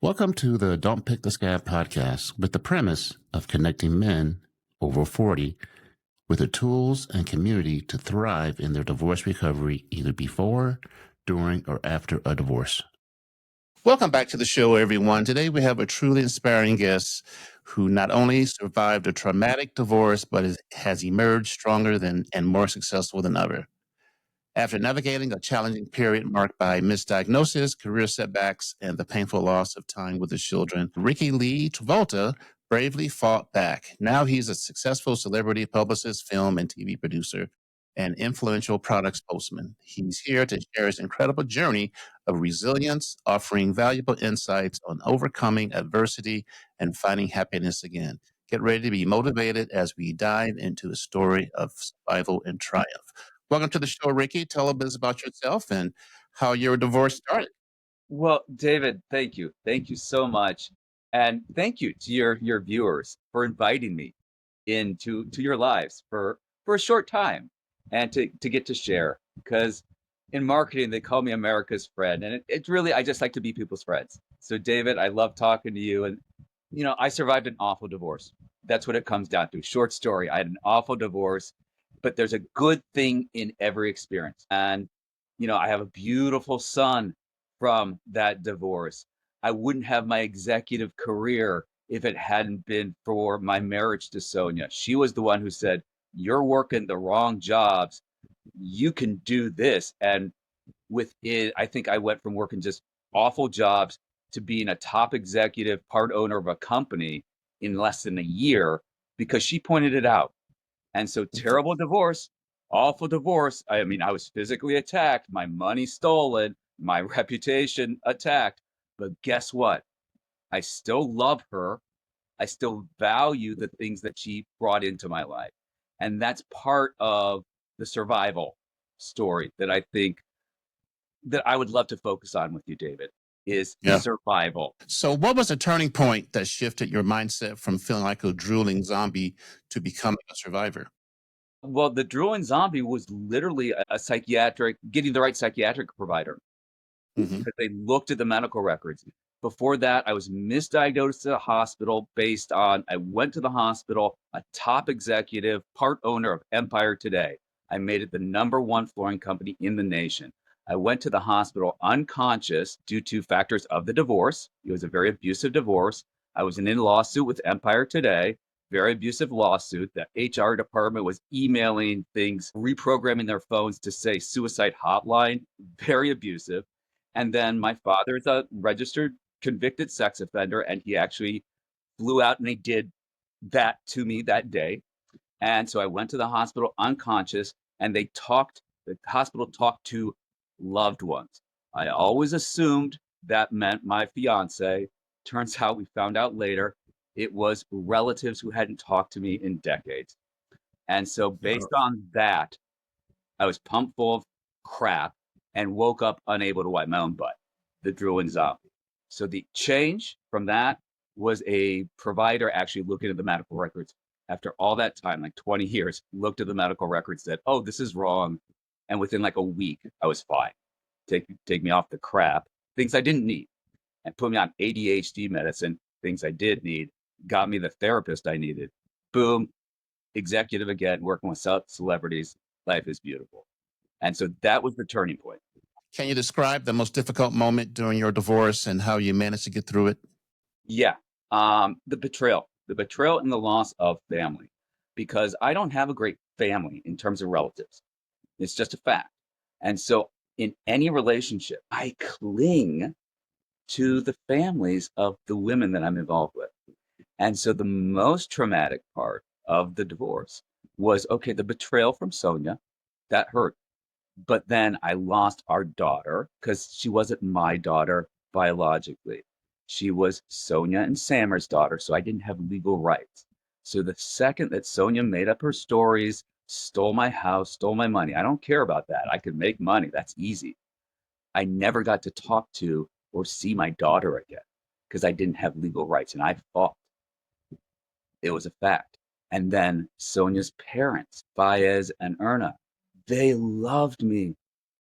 Welcome to the Don't Pick the Scab podcast with the premise of connecting men over 40 with the tools and community to thrive in their divorce recovery either before, during, or after a divorce. Welcome back to the show, everyone. Today we have a truly inspiring guest who not only survived a traumatic divorce, but has emerged stronger and more successful than ever. After navigating a challenging period marked by misdiagnosis, career setbacks, and the painful loss of time with his children, Rikki Lee Travolta bravely fought back. Now he's a successful celebrity publicist, film and TV producer, and influential product spokesman. He's here to share his incredible journey of resilience, offering valuable insights on overcoming adversity and finding happiness again. Get ready to be motivated as we dive into a story of survival and triumph. Welcome to the show, Rikki. Tell us a bit about yourself and how your divorce started. Well, David, thank you. Thank you so much. And thank you to your viewers for inviting me into your lives for a short time and to get to share. Because in marketing, they call me America's friend. And it's really, I just like to be people's friends. So, David, I love talking to you. And, I survived an awful divorce. That's what it comes down to. Short story. I had an awful divorce, but there's a good thing in every experience. And, I have a beautiful son from that divorce. I wouldn't have my executive career if it hadn't been for my marriage to Sonia. She was the one who said, "You're working the wrong jobs. You can do this." And with it, I think I went from working just awful jobs to being a top executive, part owner of a company in less than a year because she pointed it out. And so terrible divorce, awful divorce. I mean, I was physically attacked, my money stolen, my reputation attacked. But guess what? I still love her. I still value the things that she brought into my life. And that's part of the survival story that I think that I would love to focus on with you, David, is survival. So what was the turning point that shifted your mindset from feeling like a drooling zombie to becoming a survivor? Well, the drooling zombie was literally getting the right psychiatric provider. Because they looked at the medical records. Before that, I was misdiagnosed at a hospital I went to the hospital, a top executive, part owner of Empire Today. I made it the #1 flooring company in the nation. I went to the hospital unconscious due to factors of the divorce. It was a very abusive divorce. I was in a lawsuit with Empire Today, very abusive lawsuit. The HR department was emailing things, reprogramming their phones to say suicide hotline, very abusive. And then my father is a registered convicted sex offender, and he actually flew out and he did that to me that day. And so I went to the hospital unconscious, and the hospital talked to loved ones. I always assumed that meant my fiance. Turns out we found out later it was relatives who hadn't talked to me in decades. And so based on that, I was pumped full of crap and woke up unable to wipe my own butt, the drooling zombie. So the change from that was a provider actually looking at the medical records after all that time, like 20 years, looked at the medical records, said, "Oh, this is wrong." And within like a week, I was fine. Take me off the crap, things I didn't need, and put me on ADHD medicine, things I did need, got me the therapist I needed. Boom, executive again, working with celebrities. Life is beautiful. And so that was the turning point. Can you describe the most difficult moment during your divorce and how you managed to get through it? Yeah. The betrayal and the loss of family, because I don't have a great family in terms of relatives. It's just a fact. And so in any relationship, I cling to the families of the women that I'm involved with. And so the most traumatic part of the divorce was, okay, the betrayal from Sonia, that hurt. But then I lost our daughter because she wasn't my daughter biologically. She was Sonia and Sammer's daughter, so I didn't have legal rights. So the second that Sonia made up her stories, stole my house, stole my money, I don't care about that. I could make money. That's easy. I never got to talk to or see my daughter again because I didn't have legal rights, and I fought. It was a fact. And then Sonia's parents, Baez and Erna, they loved me.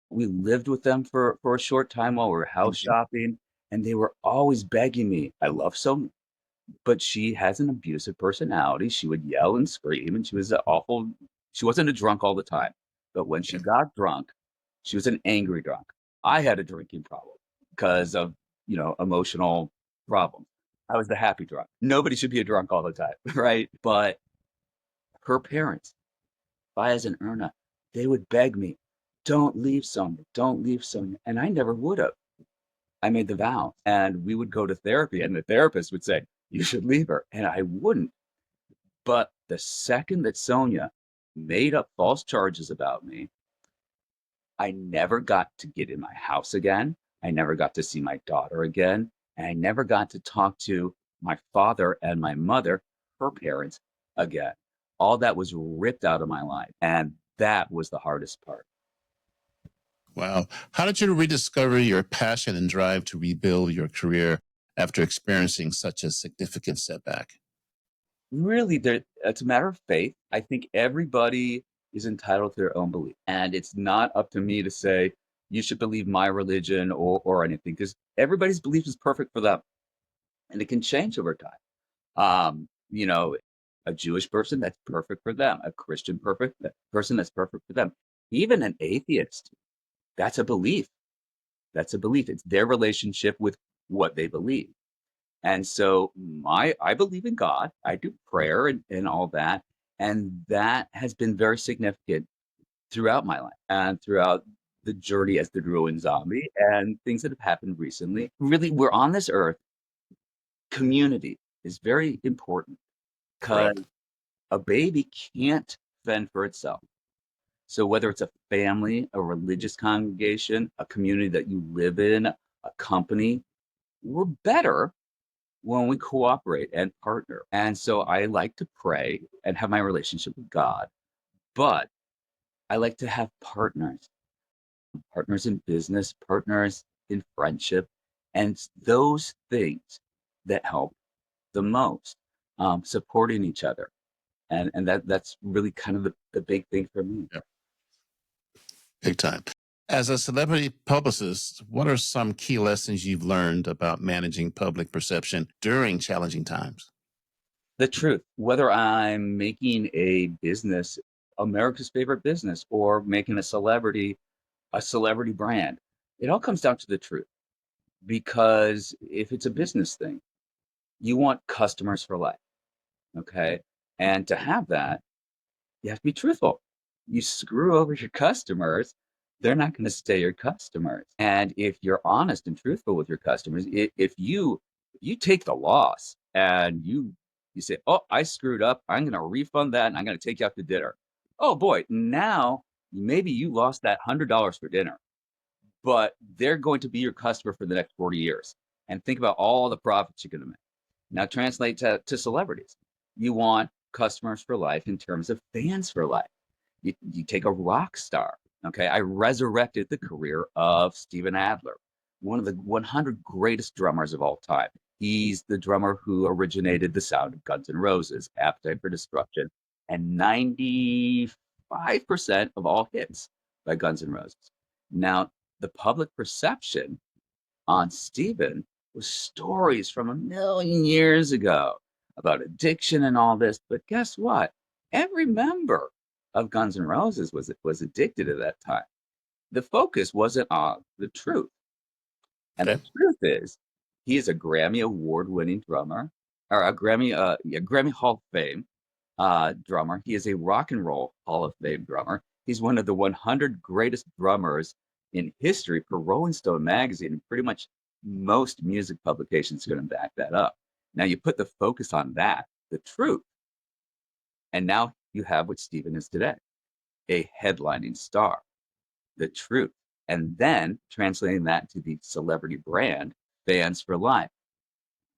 We lived with them for a short time while we were house shopping. and they were always begging me. I love Sonia, but she has an abusive personality. She would yell and scream, and she was awful. She wasn't a drunk all the time, but when she Yeah. got drunk, she was an angry drunk. I had a drinking problem because of, emotional problems. I was the happy drunk. Nobody should be a drunk all the time, right? But her parents, Fayez and Erna, they would beg me, don't leave Sonia, don't leave Sonia. And I never would have. I made the vow. And we would go to therapy, and the therapist would say, you should leave her. And I wouldn't. But the second that Sonia made up false charges about me, I never got to get in my house again. I never got to see my daughter again. And I never got to talk to my father and my mother, her parents, again. All that was ripped out of my life. And that was the hardest part. Wow. How did you rediscover your passion and drive to rebuild your career after experiencing such a significant setback? Really, it's a matter of faith. I think everybody is entitled to their own belief. And it's not up to me to say, you should believe my religion or anything, because everybody's belief is perfect for them. And it can change over time. A Jewish person, that's perfect for them. A Christian person, that's perfect for them. Even an atheist, that's a belief. That's a belief. It's their relationship with what they believe. And so I believe in God. I do prayer and all that. And that has been very significant throughout my life and throughout the journey as the Druid zombie and things that have happened recently. Really, we're on this earth. Community is very important because Right. a baby can't fend for itself. So whether it's a family, a religious congregation, a community that you live in, a company, we're better when we cooperate and partner. And so I like to pray and have my relationship with God, but I like to have partners in business, partners in friendship, and it's those things that help the most, supporting each other. And that's really kind of the big thing for me. Yeah. Big time. As a celebrity publicist, what are some key lessons you've learned about managing public perception during challenging times? The truth, whether I'm making a business, America's favorite business, or making a celebrity brand, it all comes down to the truth. Because if it's a business thing, you want customers for life. Okay. And to have that, you have to be truthful. You screw over your customers, they're not going to stay your customers. And if you're honest and truthful with your customers, if you take the loss and you say, "Oh, I screwed up. I'm going to refund that and I'm going to take you out to dinner." Oh boy, now maybe you lost that $100 for dinner, but they're going to be your customer for the next 40 years. And think about all the profits you're going to make. Now translate to celebrities. You want customers for life in terms of fans for life. You take a rock star. Okay. I resurrected the career of Steven Adler, one of the 100 greatest drummers of all time. He's the drummer who originated the sound of Guns N' Roses, Appetite for Destruction, and 95% of all hits by Guns N' Roses. Now, the public perception on Steven was stories from a million years ago about addiction and all this. But guess what? Every member of Guns N' Roses was addicted at that time. The focus wasn't on the truth. And the Okay. truth is, he is a Grammy award-winning drummer, or Grammy Hall of Fame drummer. He is a Rock and Roll Hall of Fame drummer. He's one of the 100 greatest drummers in history per Rolling Stone magazine, and pretty much most music publications are going to back that up. Now you put the focus on that, the truth, and now you have what Steven is today, a headlining star, the truth. And then translating that to the celebrity brand, fans for life.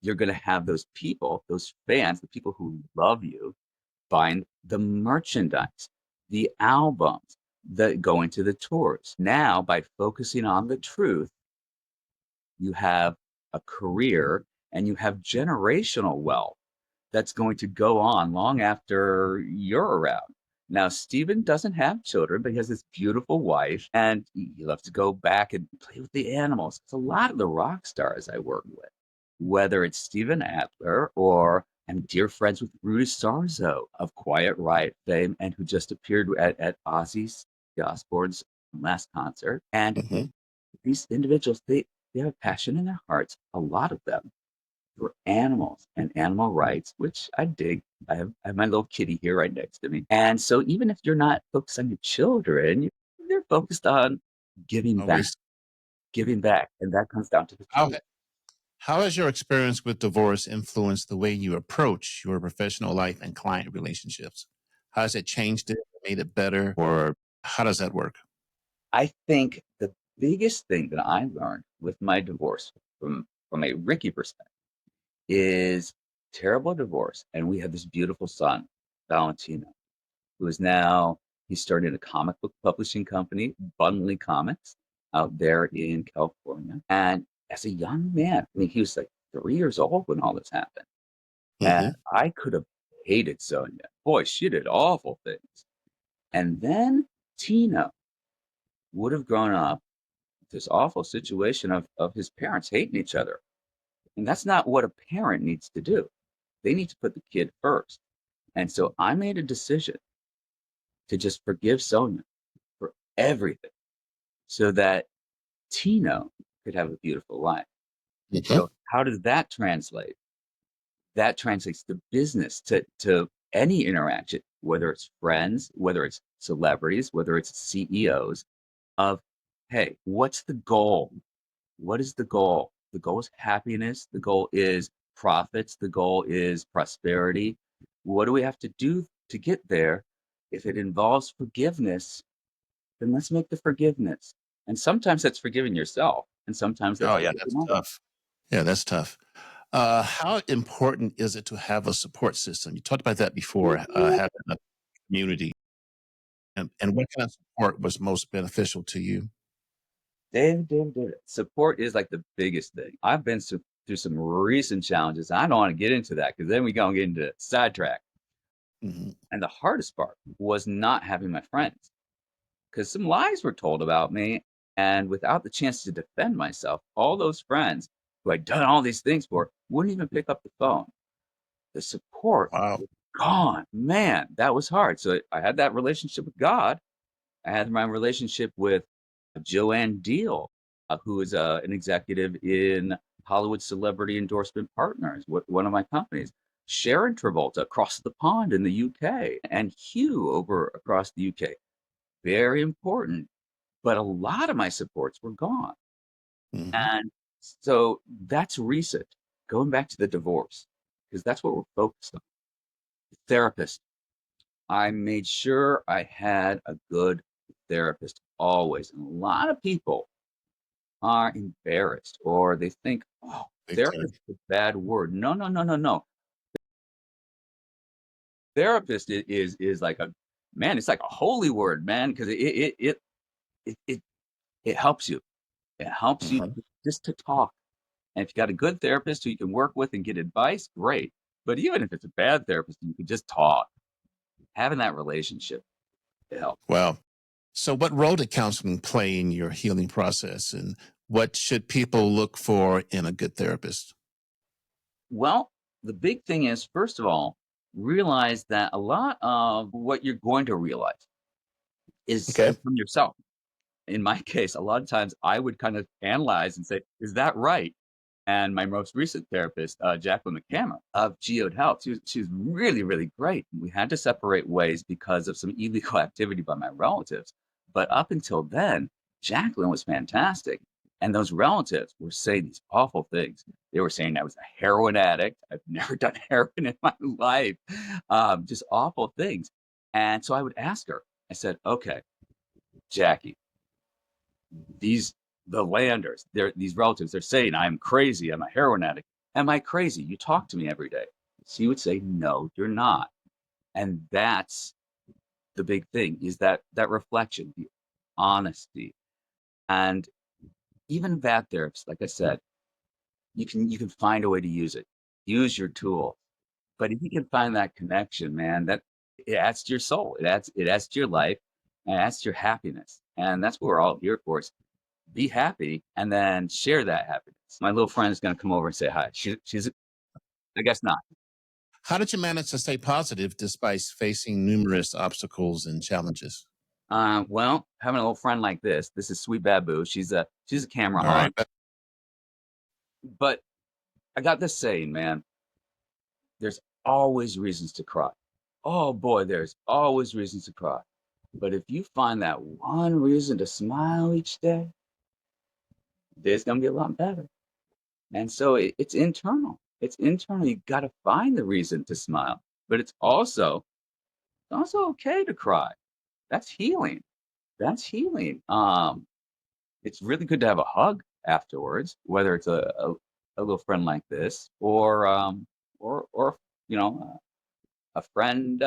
You're going to have those people, those fans, the people who love you, buying the merchandise, the albums, going to the tours. Now, by focusing on the truth, you have a career and you have generational wealth that's going to go on long after you're around. Now, Steven doesn't have children, but he has this beautiful wife, and he loves to go back and play with the animals. It's a lot of the rock stars I work with, whether it's Steven Adler or I'm dear friends with Rudy Sarzo of Quiet Riot fame and who just appeared at Ozzy Osbourne's last concert. And Hmm. these individuals, they have a passion in their hearts, a lot of them, for animals and animal rights, which I dig. I have my little kitty here right next to me. And so even if you're not focused on your children, you're focused on giving back, Always. giving back. And that comes down to the How, truth. how has your experience with divorce influenced the way you approach your professional life and client relationships? How has it changed it, made it better, or how does that work? I think the biggest thing that I learned with my divorce from a Ricky perspective is terrible divorce. And we had this beautiful son, Valentino, who is now he's starting a comic book publishing company, Bunley Comics, out there in California. And as a young man, I mean, he was like 3 years old when all this happened. Hmm. And I could have hated Sonia. Boy, she did awful things. And then Tino would have grown up with this awful situation of his parents hating each other. And that's not what a parent needs to do. They need to put the kid first. And so I made a decision to just forgive Sonia for everything so that Tino could have a beautiful life. Okay. So how does that translate? That translates to business, to any interaction, whether it's friends, whether it's celebrities, whether it's CEOs, of hey, what's the goal? What is the goal? The goal is happiness. The goal is profits. The goal is prosperity. What do we have to do to get there? If it involves forgiveness, then let's make the forgiveness. And sometimes that's forgiving yourself, and sometimes that's Oh, yeah, that's forgiving others. tough. Yeah, that's tough. How important is it to have a support system? You talked about that before, having a community. And what kind of support was most beneficial to you? David. Support is like the biggest thing. I've been through some recent challenges. I don't want to get into that because then we gonna get into sidetrack. Hmm. And the hardest part was not having my friends because some lies were told about me. And without the chance to defend myself, all those friends who I'd done all these things for wouldn't even pick up the phone. The support Wow. was gone. Man, that was hard. So I had that relationship with God. I had my relationship with Joanne Deal, who is an executive in Hollywood Celebrity Endorsement Partners, one of my companies. Sharon Travolta across the pond in the UK, and Hugh over across the UK. Very important. But a lot of my supports were gone. Hmm. And so that's recent, going back to the divorce, because that's what we're focused on. Therapist. I made sure I had a good therapist always. And a lot of people are embarrassed or they think, oh, Big time. therapist is a bad word. No, no, no, no, no. Therapist is like a man, it's like a holy word, man, because it it helps you. It helps you Hmm. just to talk. And if you got a good therapist who you can work with and get advice, great. But even if it's a bad therapist, you can just talk. Having that relationship, it helps. Wow. So, what role did counseling play in your healing process, and what should people look for in a good therapist? Well, the big thing is, first of all, realize that a lot of what you're going to realize Okay. is from yourself. In my case, a lot of times I would kind of analyze and say, is that right? And my most recent therapist, Jacqueline McCammer of Geode Health, she was really, really great. We had to separate ways because of some illegal activity by my relatives. But up until then, Jacqueline was fantastic. And those relatives were saying these awful things. They were saying I was a heroin addict. I've never done heroin in my life, just awful things. And so I would ask her, I said, okay, Jackie, these the landers, these relatives, they're saying I'm crazy, I'm a heroin addict. Am I crazy? You talk to me every day. She would say, no, you're not. And that's the big thing is that reflection, the honesty. And even bad therapists, like I said, you can find a way to use it. Use your tool. But if you can find that connection, man, It adds to your soul. It adds to your life, and it adds to your happiness. And that's what we're all here for, is be happy and then share that happiness. My little friend is going to come over and say hi. She's I guess not. How did you manage to stay positive despite facing numerous obstacles and challenges? Well, having a little friend like this is Sweet Babu. She's a camera All right. hog. But I got this saying, man, there's always reasons to cry. Oh boy, there's always reasons to cry. But if you find that one reason to smile each day, it's gonna be a lot better. And so it's internal. It's internal. You got to find the reason to smile, but it's also okay to cry. That's healing. That's healing. It's really good to have a hug afterwards, whether it's a little friend like this, or a friend,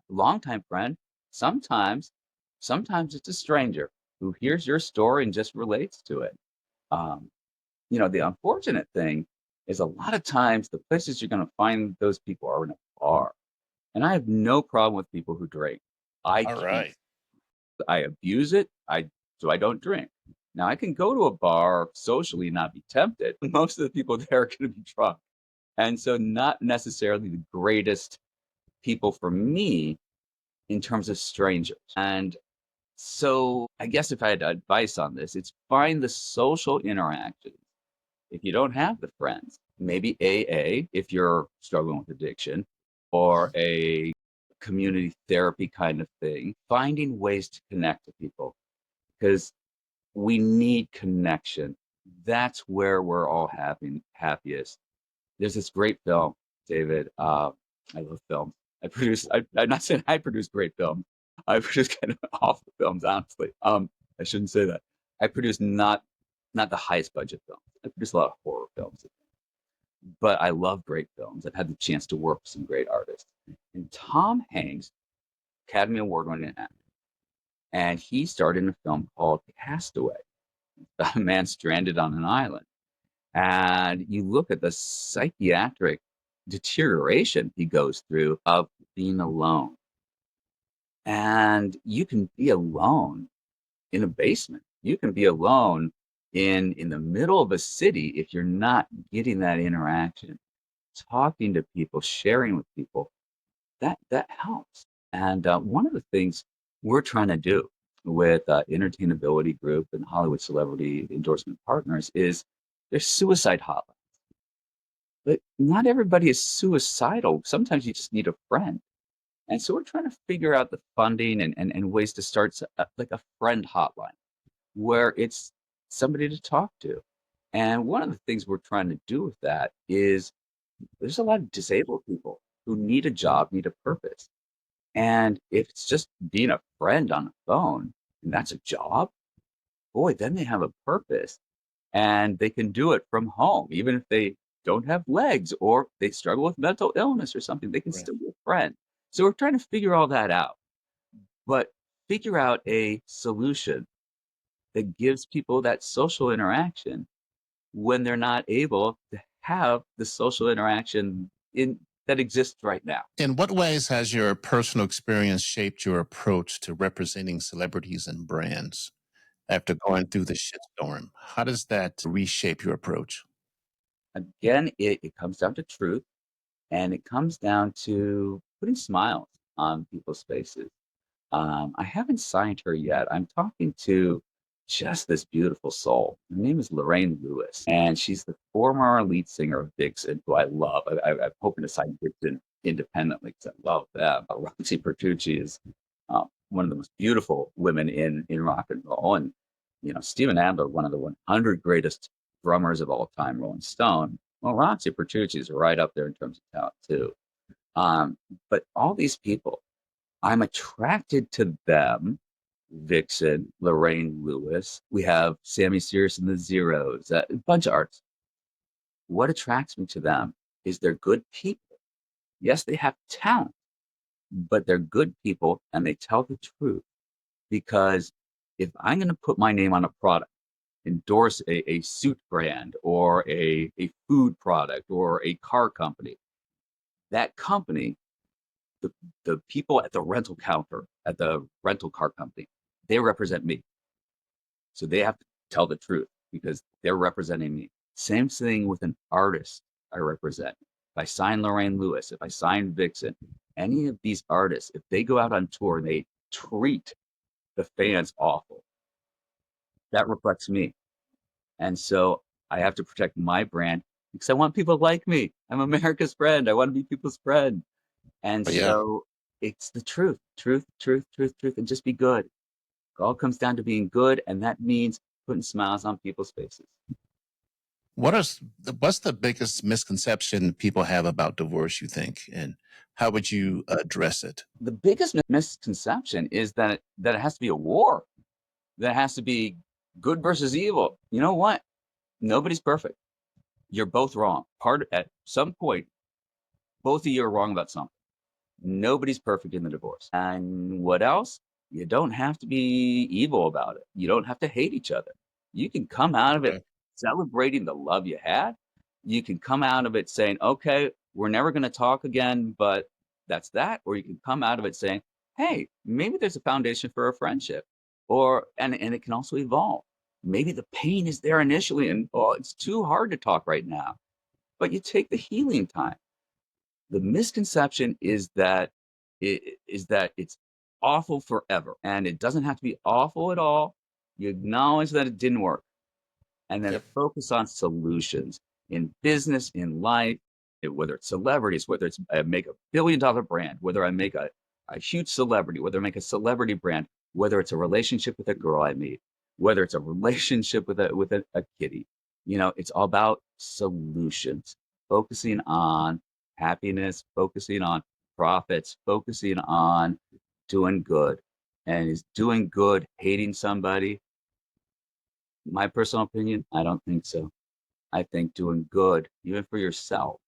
longtime friend. Sometimes, sometimes it's a stranger who hears your story and just relates to it. Um, the unfortunate thing is a lot of times the places you're going to find those people are in a bar. And I have no problem with people who drink. I All can't. right. I abuse it. I don't drink. Now I can go to a bar socially and not be tempted. Most of the people there are going to be drunk. And so not necessarily the greatest people for me in terms of strangers. And so I guess if I had advice on this, it's find the social interaction. If you don't have the friends, maybe AA if you're struggling with addiction, or a community therapy kind of thing, finding ways to connect to people because we need connection. That's where we're all happiest. There's this great film, David. I love films. I'm not saying I produce great films. I produce kind of awful films, honestly. I shouldn't say that. I produce not the highest budget films. I produce a lot of horror films, but I love great films. I've had the chance to work with some great artists. And Tom Hanks, Academy Award winning actor, and he starred in a film called Castaway, a man stranded on an island. And you look at the psychiatric deterioration he goes through of being alone. And you can be alone in a basement. You can be alone in the middle of a city if you're not getting that interaction, talking to people, sharing with people. That helps. And one of the things we're trying to do with Entertainability Group and Hollywood Celebrity Endorsement Partners is there's suicide hotlines. But not everybody is suicidal. Sometimes you just need a friend. And so we're trying to figure out the funding and ways to start like a friend hotline where it's somebody to talk to. And one of the things we're trying to do with that is there's a lot of disabled people who need a job, need a purpose. And if it's just being a friend on the phone and that's a job, boy, then they have a purpose and they can do it from home, even if they don't have legs or they struggle with mental illness or something, they can Right. still be a friend. So we're trying to figure all that out, but figure out a solution that gives people that social interaction when they're not able to have the social interaction in that exists right now. In what ways has your personal experience shaped your approach to representing celebrities and brands after going through the shitstorm? How does that reshape your approach? Again, it comes down to truth and it comes down to putting smiles on people's faces. I haven't signed her yet. I'm talking to just this beautiful soul. Her name is Lorraine Lewis, and she's the former lead singer of Vixen, who I love. I'm hoping to sign Vixen independently because I love them. Roxy Pertucci is one of the most beautiful women in rock and roll, and Steven Adler, one of the 100 greatest drummers of all time, Rolling Stone. Well, Roxy Pertucci is right up there in terms of talent too. But all these people, I'm attracted to them. Vixen, Lorraine Lewis. We have Sammy Sears and the Zeros, a bunch of artists. What attracts me to them is they're good people. Yes, they have talent, but they're good people and they tell the truth. Because if I'm going to put my name on a product, endorse a suit brand or a food product or a car company, that company the people at the rental counter at the rental car company, they represent me. So they have to tell the truth because they're representing me. Same thing with an artist I represent. If I sign Lorraine Lewis, if I sign Vixen, any of these artists, if they go out on tour and they treat the fans awful, that reflects me. And so I have to protect my brand because I want people to like me. I'm America's friend. I want to be people's friend. And But yeah. so it's the truth, truth, truth, truth, truth, and just be good. It all comes down to being good, and that means putting smiles on people's faces. What's the biggest misconception people have about divorce, you think, and how would you address it? The biggest misconception is that it has to be a war, that it has to be good versus evil. You know what? Nobody's perfect. You're both wrong. At some point, both of you are wrong about something. Nobody's perfect in the divorce. And what else? You don't have to be evil about it. You don't have to hate each other. You can come out of it Okay. celebrating the love you had. You can come out of it saying, okay, we're never going to talk again, but that's that. Or you can come out of it saying, hey, maybe there's a foundation for a friendship. And it can also evolve. Maybe the pain is there initially and it's too hard to talk right now. But you take the healing time. The misconception is that it's awful forever, and it doesn't have to be awful at all. You acknowledge that it didn't work, and then Yep. focus on solutions in business, in life, whether it's celebrities, whether it's I make $1 billion brand, whether I make a huge celebrity, whether I make a celebrity brand, whether it's a relationship with a girl I meet, whether it's a relationship with a kitty. It's all about solutions, focusing on happiness, focusing on profits, focusing on doing good. And is doing good hating somebody? My personal opinion, I don't think so. I think doing good, even for yourself,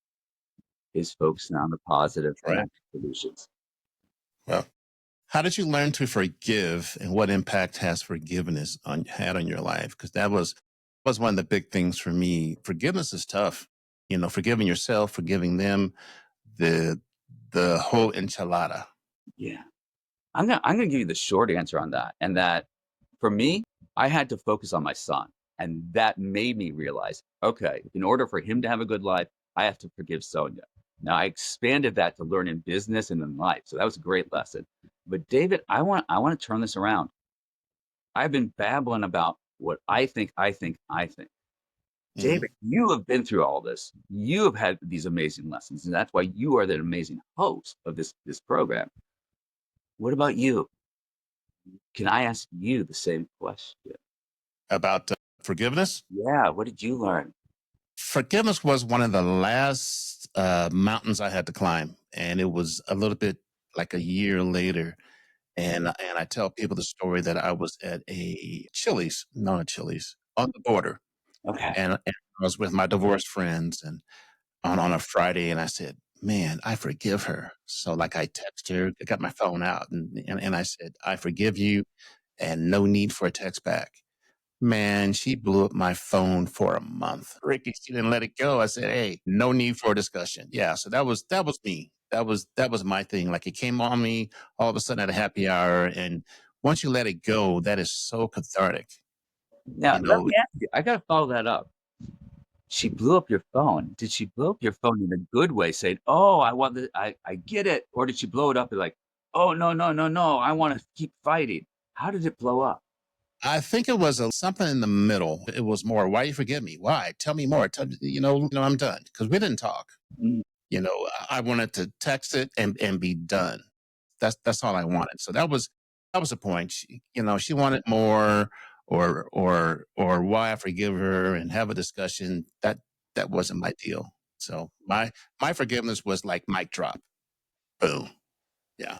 is focusing on the positive and Right. on solutions. Well, how did you learn to forgive, and what impact has forgiveness had on your life? Because that was one of the big things for me. Forgiveness is tough. Forgiving yourself, forgiving them, the the whole enchilada. Yeah. I'm gonna give you the short answer on that. And that for me, I had to focus on my son. And that made me realize, okay, in order for him to have a good life, I have to forgive Sonia. Now I expanded that to learn in business and in life. So that was a great lesson. But David, I want to turn this around. I've been babbling about what I think. Hmm. David, you have been through all this. You have had these amazing lessons, and that's why you are the amazing host of this program. What about you? Can I ask you the same question? About forgiveness. Yeah, what did you learn? Forgiveness was one of the last mountains I had to climb, and it was a little bit like a year later. And I tell people the story that I was at a Chili's, not a Chili's, on the border, Okay. and I was with my divorced friends, and on a Friday, and I said, "Man, I forgive her." So like I texted her, I got my phone out, and I said, "I forgive you, and no need for a text back." Man, she blew up my phone for a month. Ricky, she didn't let it go. I said, "Hey, no need for a discussion." Yeah, so that was me. That was my thing. Like it came on me all of a sudden at a happy hour, and once you let it go, that is so cathartic. Now, You let know, me ask you, I got to follow that up. She blew up your phone. Did she blow up your phone in a good way, saying, "Oh, I get it," or did she blow it up and like, "Oh, no, no, no, no, I want to keep fighting"? How did it blow up? I think it was something in the middle. It was more, "Why you forgive me? Why? Tell me more. Tell me, I'm done," because we didn't talk. Mm, I wanted to text it and be done. That's all I wanted. So that was the point. She wanted more, or why I forgive her and have a discussion. That wasn't my deal. So my forgiveness was like mic drop. Boom. Yeah.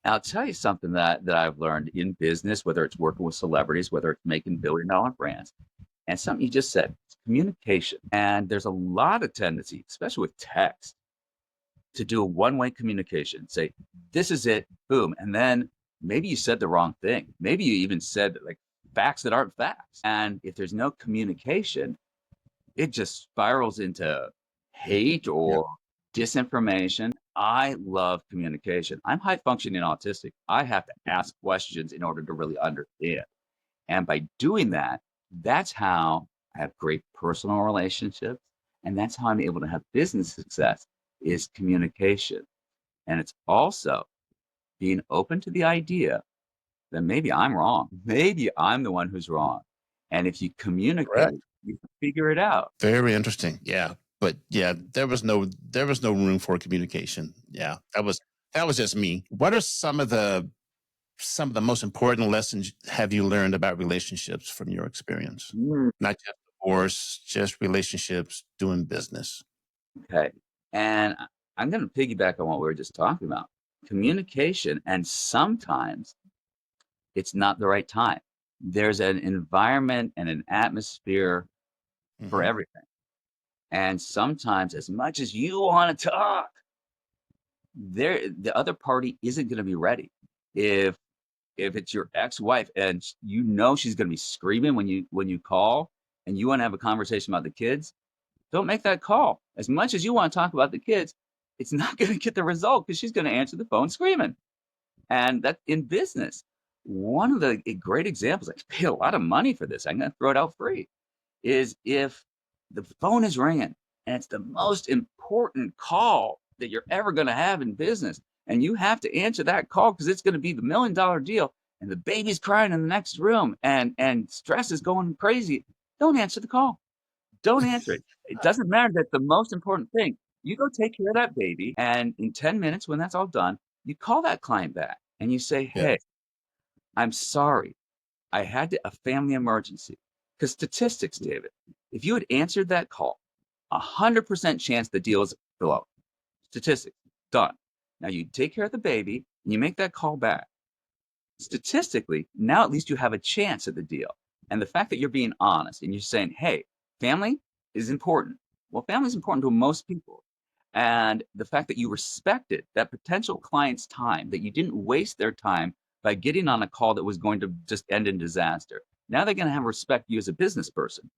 I'll tell you something that I've learned in business, whether it's working with celebrities, whether it's making $1 billion brands, and something you just said, it's communication. And there's a lot of tendency, especially with text, to do a one-way communication. Say, this is it, boom. And then maybe you said the wrong thing. Maybe you even said like facts that aren't facts. And if there's no communication, it just spirals into hate Yeah. or disinformation. I love communication. I'm high functioning autistic. I have to ask questions in order to really understand. And by doing that, that's how I have great personal relationships. And that's how I'm able to have business success is communication. And it's also being open to the idea that maybe I'm wrong. Maybe I'm the one who's wrong. And if you communicate, Correct. you can figure it out. Very interesting. Yeah. But yeah, there was no room for communication. Yeah. That was just me. What are some of the most important lessons have you learned about relationships from your experience? Mm, Not just divorce, just relationships, doing business. okay. And I'm going to piggyback on what we were just talking about communication. And sometimes it's not the right time. There's an environment and an atmosphere for Hmm. everything. And sometimes, as much as you want to talk, the other party isn't going to be ready. If it's your ex-wife and you know she's going to be screaming when you call and you want to have a conversation about the kids, don't make that call. As much as you want to talk about the kids, it's not going to get the result because she's going to answer the phone screaming. And that in business, one of the great examples, I paid a lot of money for this. I'm going to throw it out free. Is if the phone is ringing and it's the most important call that you're ever going to have in business, and you have to answer that call because it's going to be the $1 million deal, and the baby's crying in the next room, and stress is going crazy. Don't answer the call. Don't answer it. It doesn't matter. That's the most important thing. You go take care of that baby, and in 10 minutes, when that's all done, you call that client back and you say, Yeah. "Hey, I'm sorry. I had a family emergency." Because statistics, David, if you had answered that call, 100% chance the deal is below. Statistics, done. Now you take care of the baby and you make that call back. Statistically, now at least you have a chance at the deal. And the fact that you're being honest and you're saying, hey, family is important. Well, family is important to most people. And the fact that you respected that potential client's time, that you didn't waste their time by getting on a call that was going to just end in disaster. Now they're going to have respect you as a business person.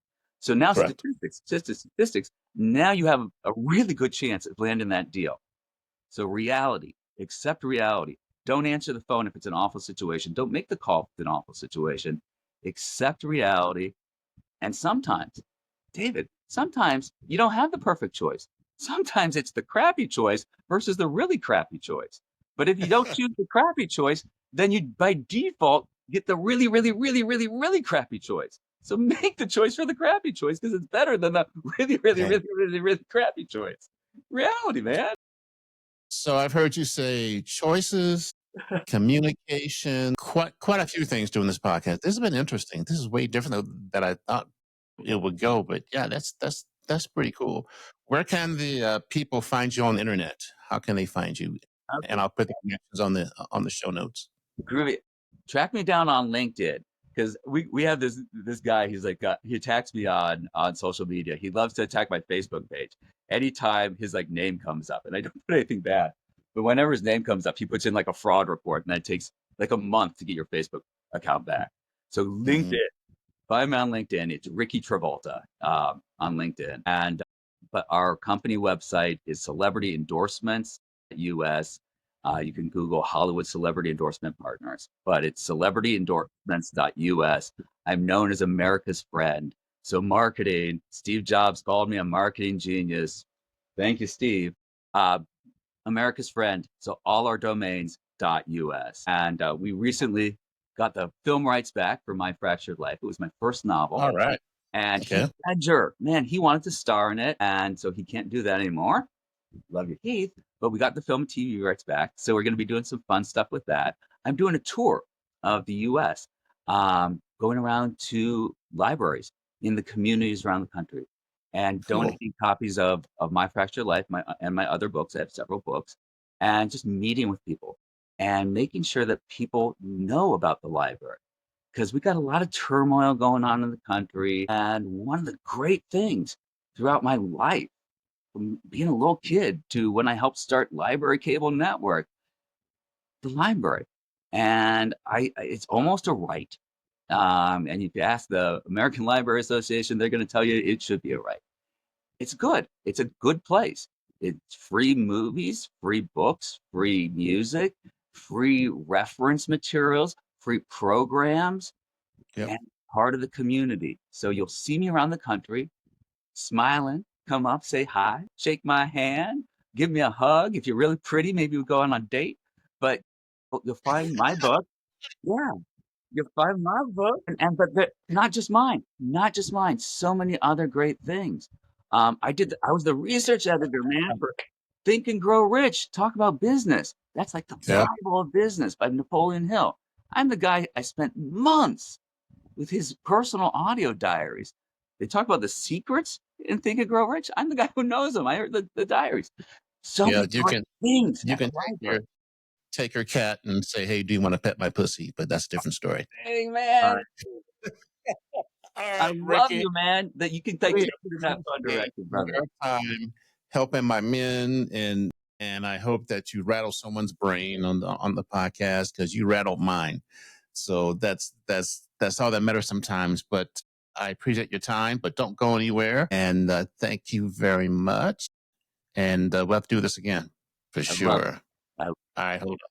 So now Correct. statistics, now you have a really good chance of landing that deal. So reality, accept reality. Don't answer the phone if it's an awful situation. Don't make the call if it's an awful situation. Accept reality. And sometimes, David, sometimes you don't have the perfect choice. Sometimes it's the crappy choice versus the really crappy choice. But if you don't choose the crappy choice, then you by default get the really, really, really, really, really crappy choice. So make the choice for the crappy choice because it's better than the really, really, Okay. really, really, really crappy choice. Reality, man. So I've heard you say choices, communication, quite a few things doing this podcast. This has been interesting. This is way different than I thought it would go, but yeah, that's pretty cool. Where can the people find you on the internet? How can they find you? And Okay. I'll put the connections on the show notes. Groovy. Track me down on LinkedIn because we have this guy. He's like he attacks me on social media. He loves to attack my Facebook page. Anytime his like name comes up, and I don't put anything bad, but whenever his name comes up, he puts in like a fraud report, and that takes like a month to get your Facebook account back. So Hmm. LinkedIn, find me on LinkedIn. It's Rikki Travolta on LinkedIn, and but our company website is Celebrity Endorsements US. You can Google Hollywood Celebrity Endorsement Partners, but it's celebrityendorsements.us. I'm known as America's friend. So marketing, Steve Jobs called me a marketing genius. Thank you, Steve. Uh, America's friend. So all our domains.us. And we recently got the film rights back for My Fractured Life. It was my first novel. All right. And Okay. Heath Ledger, man, he wanted to star in it. And so he can't do that anymore. Love you, Heath. But we got the film and TV rights back. So we're going to be doing some fun stuff with that. I'm doing a tour of the US, going around to libraries in the communities around the country and Cool. donating copies of My Fractured Life and my other books. I have several books and just meeting with people and making sure that people know about the library because we got a lot of turmoil going on in the country. And one of the great things throughout my life, from being a little kid to when I helped start Library Cable Network, the library. And it's almost a right. And if you ask the American Library Association, they're going to tell you it should be a right. It's good. It's a good place. It's free movies, free books, free music, free reference materials, free programs, Yep. and part of the community. So you'll see me around the country smiling, come up, say hi, shake my hand, give me a hug. If you're really pretty, maybe we'll go on a date. But you'll find my book. Yeah, you'll find my book. But not just mine, not just mine. So many other great things. I was the research editor, man, for Think and Grow Rich. Talk about business. That's like the Yeah. Bible of business by Napoleon Hill. I'm the guy I spent months with his personal audio diaries. They talk about the secrets in Think and Grow Rich. I'm the guy who knows them. I heard the diaries. So Yeah, many great things. you at the can library. take your cat and say, "Hey, do you want to pet my pussy?" But that's a different story. Hey, All man. right. All I right, love Rikki. you, man. That you can take We it in that fun appreciate direction, brother. your time helping my men, and I hope that you rattle someone's brain on the podcast, because you rattled mine. So that's all that matters sometimes. But I appreciate your time, but don't go anywhere. And thank you very much. And we'll have to do this again for I love sure. it. All right, hold on.